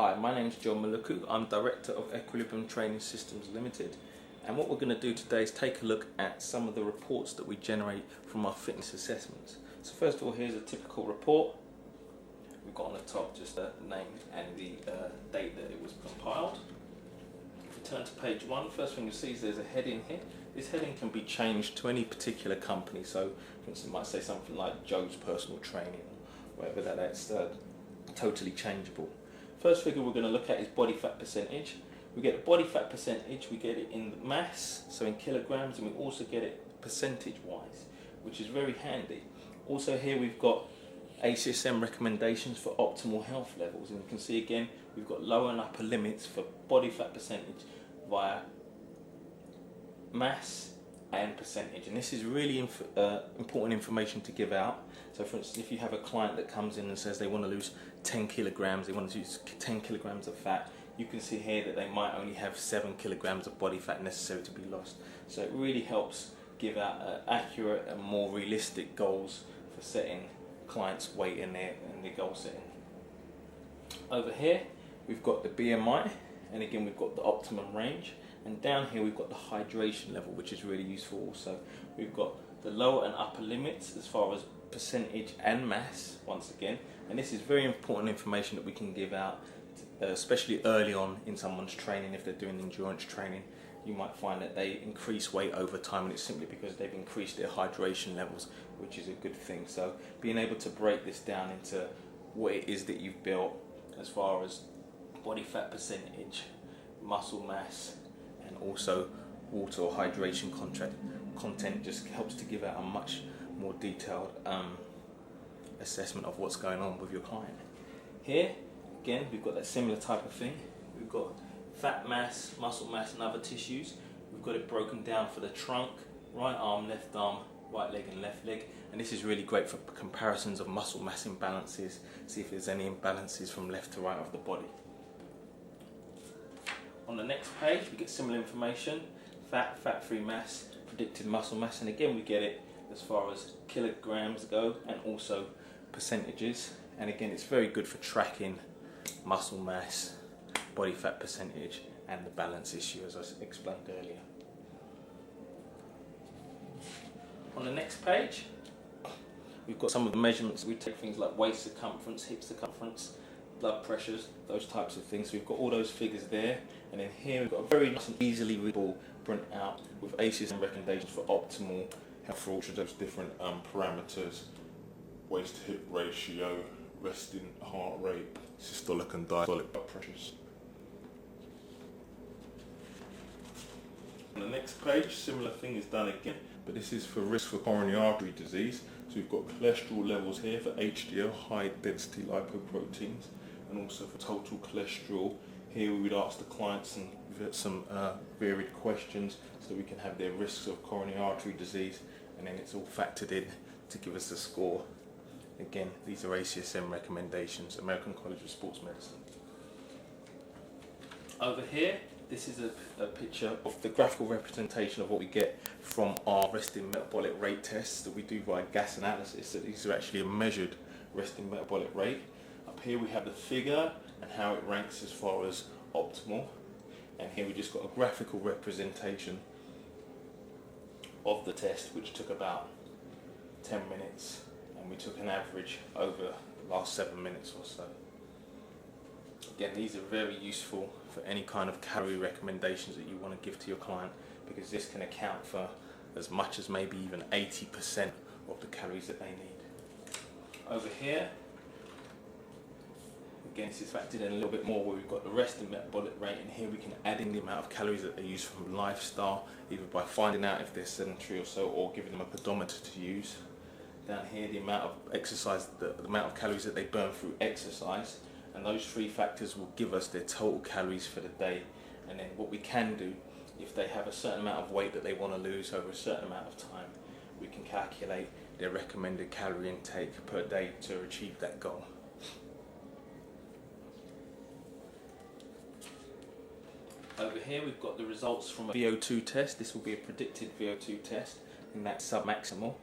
Hi, my name is John Maluku. I'm Director of Equilibrium Training Systems Limited, and what we're going to do today is take a look at some of the reports that we generate from our fitness assessments. So first of all, here's a typical report. We've got on the top just the name and the date that it was compiled. If we turn to page 1, first thing you'll see is there's a heading here. This heading can be changed to any particular company, so for instance it might say something like Joe's Personal Training or whatever that's totally changeable. First figure we're going to look at is body fat percentage. We get the body fat percentage, we get it in mass, so in kilograms, and we also get it percentage wise, which is very handy. Also here we've got ACSM recommendations for optimal health levels, and you can see again we've got lower and upper limits for body fat percentage via mass and percentage, and this is really important information to give out. So for instance, if you have a client that comes in and says they want to lose 10 kilograms, they want to lose 10 kilograms of fat, you can see here that they might only have 7 kilograms of body fat necessary to be lost. So it really helps give out accurate and more realistic goals for setting clients' weight in their goal setting. Over here we've got the BMI, and again we've got the optimum range, and down here we've got the hydration level, which is really useful also. We've got the lower and upper limits as far as percentage and mass once again, and this is very important information that we can give out, especially early on in someone's training. If they're doing endurance training, you might find that they increase weight over time, and it's simply because they've increased their hydration levels, which is a good thing. So being able to break this down into what it is that you've built as far as body fat percentage, muscle mass, and also water or hydration content just helps to give out a much more detailed assessment of what's going on with your client. Here again we've got that similar type of thing. We've got fat mass, muscle mass and other tissues. We've got it broken down for the trunk, right arm, left arm, right leg and left leg, and this is really great for comparisons of muscle mass imbalances, see if there's any imbalances from left to right of the body. On the next page we get similar information: fat, fat-free mass, predicted muscle mass, and again we get it as far as kilograms go and also percentages, and again it's very good for tracking muscle mass, body fat percentage and the balance issue, as I explained earlier. On the next page we've got some of the measurements. We take things like waist circumference, hip circumference, blood pressures, those types of things. So we've got all those figures there, and then here we've got a very nice and easily readable printout with ACSM recommendations for optimal health for each of those different parameters: waist to hip ratio, resting heart rate, systolic and diastolic blood pressures. On the next page, similar thing is done again, but this is for risk for coronary artery disease. So we've got cholesterol levels here for HDL, high density lipoproteins, and also for total cholesterol. Here we would ask the clients some varied questions so that we can have their risks of coronary artery disease, and then it's all factored in to give us a score. Again, these are ACSM recommendations, American College of Sports Medicine. Over here, this is a picture of the graphical representation of what we get from our resting metabolic rate tests that we do via gas analysis. So these are actually a measured resting metabolic rate. Up here we have the figure and how it ranks as far as optimal, and here we just got a graphical representation of the test, which took about 10 minutes, and we took an average over the last 7 minutes or so. Again, these are very useful for any kind of calorie recommendations that you want to give to your client, because this can account for as much as maybe even 80% of the calories that they need. Over here, again, this is factored in a little bit more, where we've got the resting metabolic rate, and here we can add in the amount of calories that they use from lifestyle, either by finding out if they're sedentary or so, or giving them a pedometer to use. Down here, the amount of exercise, the amount of calories that they burn through exercise, and those three factors will give us their total calories for the day. And then what we can do, if they have a certain amount of weight that they want to lose over a certain amount of time, we can calculate their recommended calorie intake per day to achieve that goal. Over here we've got the results from a VO2 test. This will be a predicted VO2 test, and that's sub-maximal.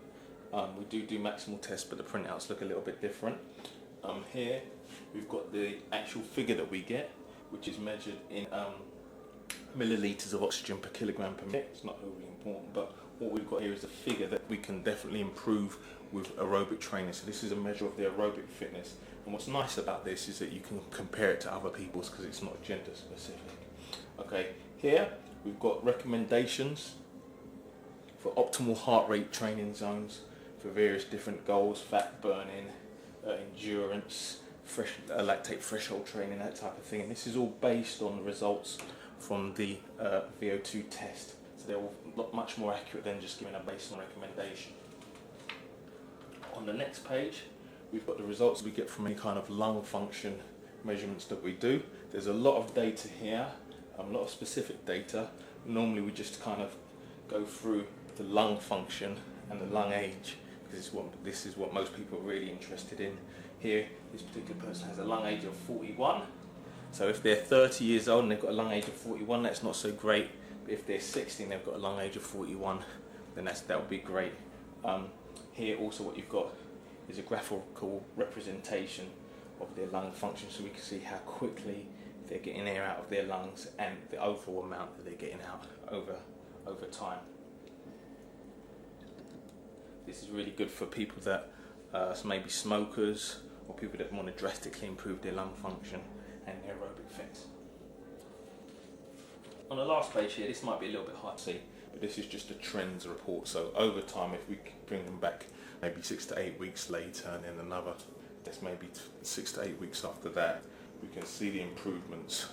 We do maximal tests, but the printouts look a little bit different. Here we've got the actual figure that we get, which is measured in millilitres of oxygen per kilogram per minute. It's not overly important, but what we've got here is a figure that we can definitely improve with aerobic training. So this is a measure of the aerobic fitness. And what's nice about this is that you can compare it to other people's because it's not gender specific. Okay, here we've got recommendations for optimal heart rate training zones for various different goals: fat burning, endurance, lactate threshold training, that type of thing. And this is all based on the results from the VO2 test. So they're all much more accurate than just giving a baseline recommendation. On the next page, we've got the results we get from any kind of lung function measurements that we do. There's a lot of data here, a lot of specific data. Normally we just kind of go through the lung function and the lung age, because this is what most people are really interested in. Here, this particular person has a lung age of 41. So if they're 30 years old and they've got a lung age of 41, that's not so great. But if they're 60 and they've got a lung age of 41, then that would be great. Here also what you've got is a graphical representation of their lung function, so we can see how quickly they're getting air out of their lungs and the overall amount that they're getting out over time. This is really good for people that maybe smokers, or people that want to drastically improve their lung function and their aerobic fitness. On the last page here, this might be a little bit hard to see, but this is just a trends report. So over time, if we bring them back maybe 6 to 8 weeks later, and then another, that's maybe 6 to 8 weeks after that, we can see the improvements,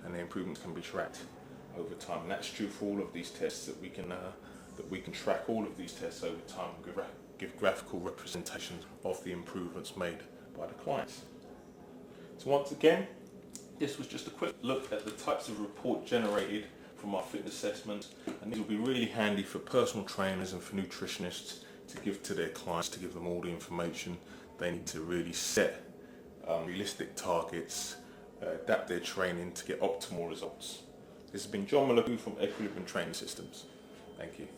and the improvements can be tracked over time. And that's true for all of these tests, that we can track all of these tests over time and give graphical representations of the improvements made by the clients. So once again, this was just a quick look at the types of report generated from our fitness assessments, and these will be really handy for personal trainers and for nutritionists to give to their clients, to give them all the information they need to really set realistic targets, adapt their training to get optimal results. This has been John Malou from Equilibrium Training Systems. Thank you.